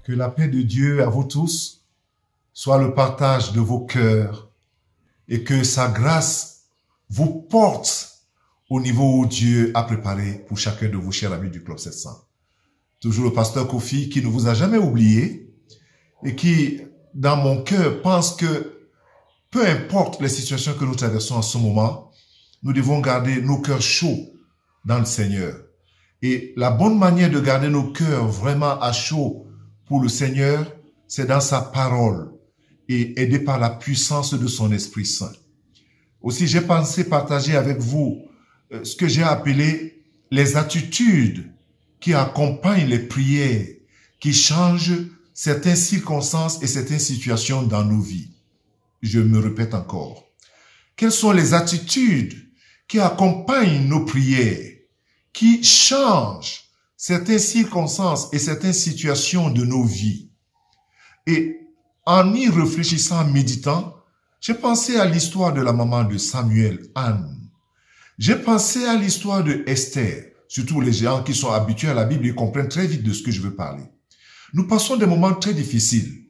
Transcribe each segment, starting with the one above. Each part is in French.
Que la paix de Dieu à vous tous soit le partage de vos cœurs et que sa grâce vous porte au niveau où Dieu a préparé pour chacun de vous, chers amis du Club 700. Toujours le pasteur Kofi qui ne vous a jamais oublié et qui, dans mon cœur, pense que peu importe les situations que nous traversons en ce moment, nous devons garder nos cœurs chauds dans le Seigneur. Et la bonne manière de garder nos cœurs vraiment à chaud pour le Seigneur, c'est dans sa parole et aidé par la puissance de son Esprit Saint. Aussi, j'ai pensé partager avec vous ce que j'ai appelé les attitudes qui accompagnent les prières, qui changent certaines circonstances et certaines situations dans nos vies. Je me répète encore. Quelles sont les attitudes qui accompagnent nos prières, qui changent certaines circonstances et certaines situations de nos vies? Et en y réfléchissant, en méditant, j'ai pensé à l'histoire de la maman de Samuel, Anne. J'ai pensé à l'histoire de Esther. Surtout les gens qui sont habitués à la Bible, ils comprennent très vite de ce que je veux parler. Nous passons des moments très difficiles.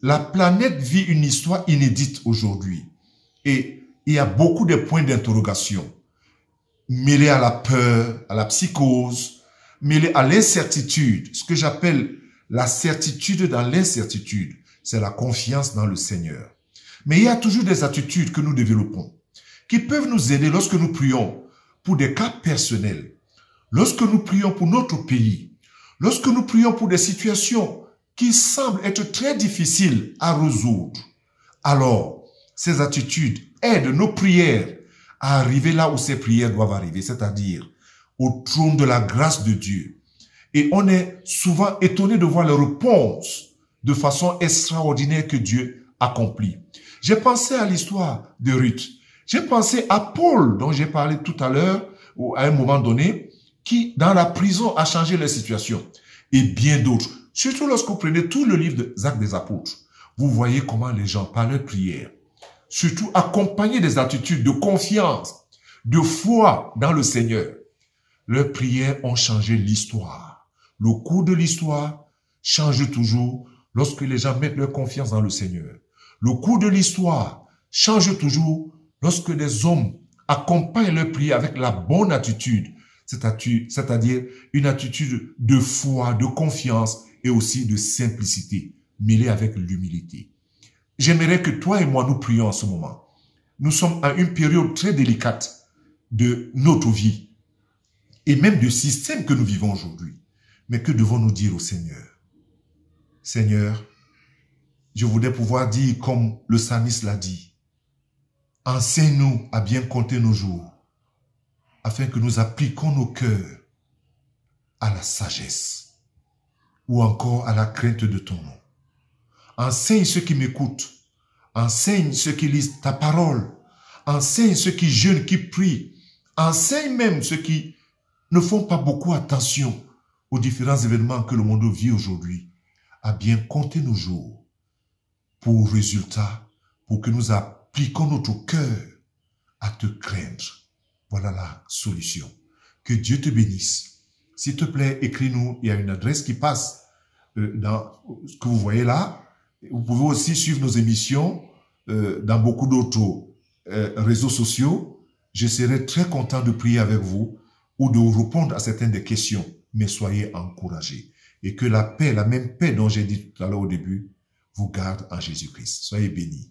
La planète vit une histoire inédite aujourd'hui. Et il y a beaucoup de points d'interrogation, mêlés à la peur, à la psychose, mêlés à l'incertitude. Ce que j'appelle la certitude dans l'incertitude, c'est la confiance dans le Seigneur. Mais il y a toujours des attitudes que nous développons, qui peuvent nous aider lorsque nous prions pour des cas personnels, lorsque nous prions pour notre pays, lorsque nous prions pour des situations qui semblent être très difficiles à résoudre. Alors, ces attitudes aident nos prières à arriver là où ces prières doivent arriver, c'est-à-dire au trône de la grâce de Dieu. Et on est souvent étonné de voir les réponses de façon extraordinaire que Dieu accomplit. J'ai pensé à l'histoire de Ruth. J'ai pensé à Paul, dont j'ai parlé tout à l'heure, ou à un moment donné, qui, dans la prison, a changé la situation. Et bien d'autres. Surtout lorsque vous prenez tout le livre des Actes des Apôtres, vous voyez comment les gens, par leur prière, surtout accompagnés des attitudes de confiance, de foi dans le Seigneur, leurs prières ont changé l'histoire. Le cours de l'histoire change toujours lorsque les gens mettent leur confiance dans le Seigneur. Le cours de l'histoire change toujours lorsque les hommes accompagnent leur prière avec la bonne attitude, c'est-à-dire une attitude de foi, de confiance et aussi de simplicité, mêlée avec l'humilité. J'aimerais que toi et moi nous prions en ce moment. Nous sommes à une période très délicate de notre vie et même du système que nous vivons aujourd'hui. Mais que devons-nous dire au Seigneur? Seigneur, je voudrais pouvoir dire comme le psalmiste l'a dit, enseigne-nous à bien compter nos jours, afin que nous appliquions nos cœurs à la sagesse ou encore à la crainte de ton nom. Enseigne ceux qui m'écoutent, enseigne ceux qui lisent ta parole, enseigne ceux qui jeûnent, qui prient, enseigne même ceux qui ne font pas beaucoup attention aux différents événements que le monde vit aujourd'hui, à bien compter nos jours pour résultat, pour que nous appliquions notre cœur à te craindre. Voilà la solution. Que Dieu te bénisse. S'il te plaît, écris-nous. Il y a une adresse qui passe dans ce que vous voyez là. Vous pouvez aussi suivre nos émissions dans beaucoup d'autres réseaux sociaux. Je serai très content de prier avec vous ou de vous répondre à certaines des questions. Mais soyez encouragés. Et que la paix, la même paix dont j'ai dit tout à l'heure au début, vous garde en Jésus-Christ. Soyez bénis.